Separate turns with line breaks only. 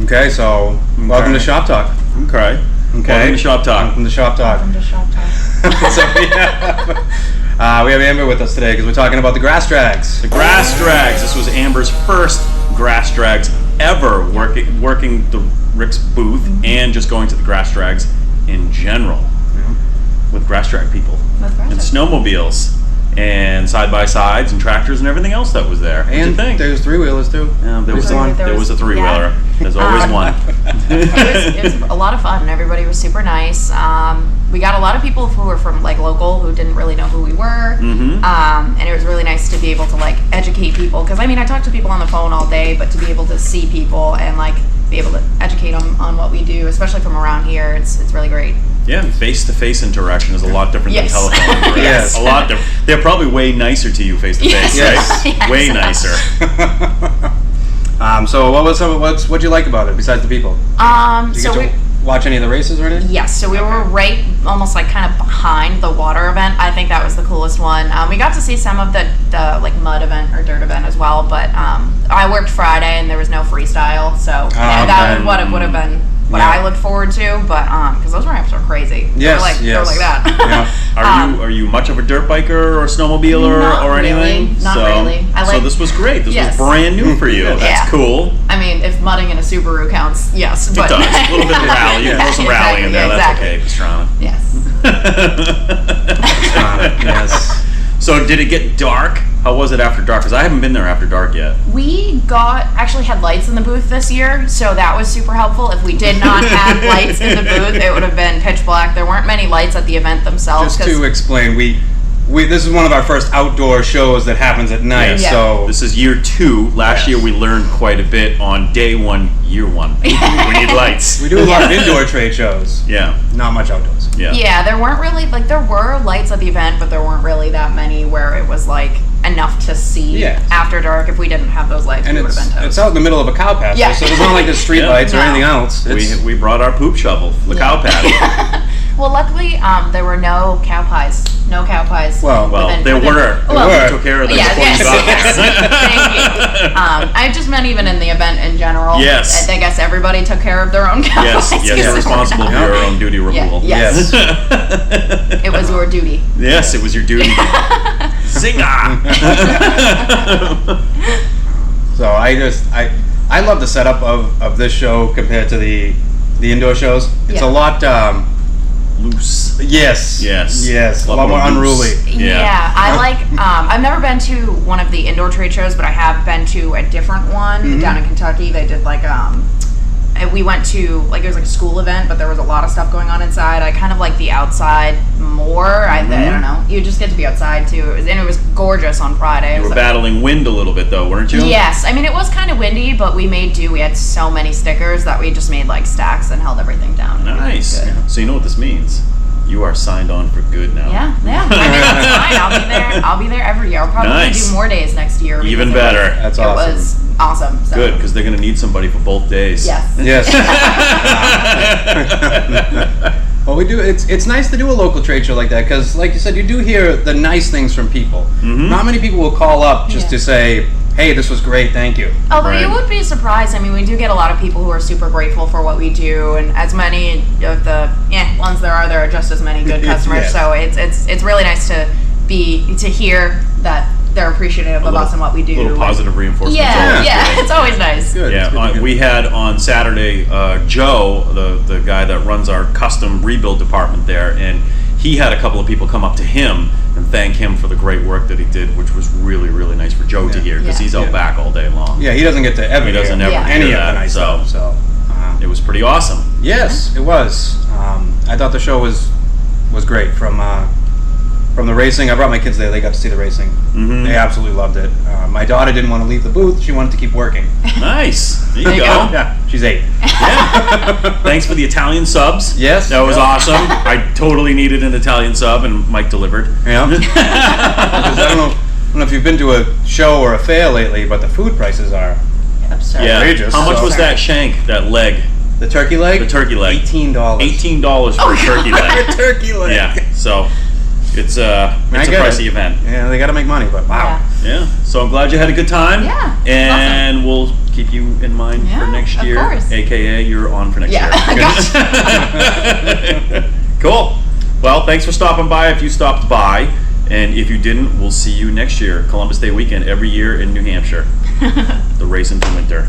Okay, so welcome to Shop Talk.
Okay. Welcome to Shop Talk.
Welcome to Shop Talk.
Welcome to Shop Talk.
So we have Amber with us today because we're talking about the grass drags.
The grass drags. This was Amber's first grass drags ever working the Rick's booth and just going to the grass drags in general with grass drag people and snowmobiles and side-by-sides and tractors and everything else that was there. What'd you think?
There's three-wheelers too.
There was
one.
There was a three-wheeler. There's always one.
It was a lot of fun. Everybody was super nice. We got a lot of people who were from like local who didn't really know who we were, and it was really nice to be able to like educate people. Because I mean, I talk to people on the phone all day, but to be able to see people and like be able to educate them on what we do, especially from around here, it's really great.
Yeah, face-to-face interaction is a lot different than telephone interaction.
Yes.
A lot different. They're probably way nicer to you face-to-face,
Yes.
right?
Yes.
Way nicer.
So what'd you like about it besides the people? Did you
So
get to watch any of the races or anything?
Yes, so we were right, almost like kind of behind the water event. I think that was the coolest one. We got to see some of the like mud event or dirt event as well, but I worked Friday and there was no freestyle, so that would have been what I looked forward to. But because those ramps are crazy.
Yes,
they were like that.
Yeah.
Are you much of a dirt biker or snowmobiler
Not
or anything?
really, not really.
So this was great. This was brand new for you. That's
Yeah.
cool.
I mean, if mudding in a Subaru counts, yes.
It
But
does. A little bit of rally. You can throw some rally in there.
Exactly.
That's okay, Pastrana.
Yes.
Yes.
So did it get dark? How was it after dark? Because I haven't been there after dark yet.
We actually had lights in the booth this year, so that was super helpful. If we did not have lights in the booth, it would have been pitch black. There weren't many lights at the event themselves.
Just to explain, we this is one of our first outdoor shows that happens at night.
Yes.
So
This is year 2. Last year we learned quite a bit on day 1, year 1. We need lights.
we do a lot of indoor trade shows.
Yeah.
Not much outdoors.
Yeah, there weren't really, like, there were lights at the event, but there weren't really that many where it was, like, enough to see after dark. If we didn't have those lights,
And
we would have been toast.
it's out in the middle of a cow pasture,
Yeah.
so there's not like there's street lights or
No.
anything else.
We brought our poop shovel, the cow pad.
Well, luckily, there were no cow pies. No cow pies.
Well,
there were. We took care of them before you got there.
Thank you. I just meant even in the event in general.
Yes.
I guess everybody took care of their own cow pies.
Yes, you're responsible for your own duty removal.
Yes. It was your duty.
Yes, it was your duty. Zinger!
So I love the setup of this show compared to the indoor shows. It's a lot
Loose.
yes. A lot more
loose.
unruly.
Yeah, I like. I've never been to one of the indoor trade shows, but I have been to a different one down in Kentucky. They did like and we went to like it was like a school event, but there was a lot of stuff going on inside. I kind of like the outside more. I don't know. You just get to be outside too, and it was gorgeous on Friday.
You were battling wind a little bit though, weren't you?
Yes, I mean it was kind of windy, but we made do. We had so many stickers that we just made like stacks and held everything down.
Nice. So you know what this means? You are signed on for good now.
Yeah. I mean that's fine. I'll be there every year. I'll probably do more days next year.
Even better.
That's
It
awesome.
was awesome. So.
Good, because they're going to need somebody for both days.
Yes.
Yes. Well, we do. It's nice to do a local trade show like that because, like you said, you do hear the nice things from people. Not many people will call up just to say, "Hey, this was great, thank you."
Although you would be surprised. I mean, we do get a lot of people who are super grateful for what we do, and as many of the ones there are just as many good customers.
Yes.
So it's really nice to hear that they're appreciative of us and what we do.
A little positive reinforcement.
Yeah, it's always nice.
Good. It's good to
Yeah,
hear.
we had on Saturday Joe, the guy that runs our custom rebuild department there, and he had a couple of people come up to him and thank him for the great work that he did, which was really, really nice for Joe to hear because he's out back all day long.
Yeah, he doesn't get to ever.
He doesn't
hear
ever
any
hear
of the
that,
nice
so-
stuff. So
It was pretty awesome.
yes, it was. I thought the show was great from the racing. I brought my kids there. They got to see the racing. They absolutely loved it. My daughter didn't want to leave the booth. She wanted to keep working.
Nice. There you
you
go.
go.
Yeah, she's 8.
Yeah. Thanks for the Italian subs.
Yes.
That was awesome. I totally needed an Italian sub, and Mike delivered.
Yeah. Because I don't know if you've been to a show or a fair lately, but the food prices are
Absurd.
Yeah.
outrageous.
How much
So-
was that shank, that leg?
The turkey leg?
The turkey leg.
$18.
$18 for a turkey leg.
turkey leg.
Yeah. So it's a
get
pricey
it.
event.
Yeah, they got to make money, but wow.
Yeah.
Yeah. So I'm glad you had a good time.
Yeah, it was
And we'll keep you in mind
Yeah,
for next
of
year.
course.
AKA, you're on for next
Yeah,
year. Cool. Well, thanks for stopping by. If you stopped by, and if you didn't, we'll see you next year. Columbus Day weekend every year in New Hampshire. The race into winter.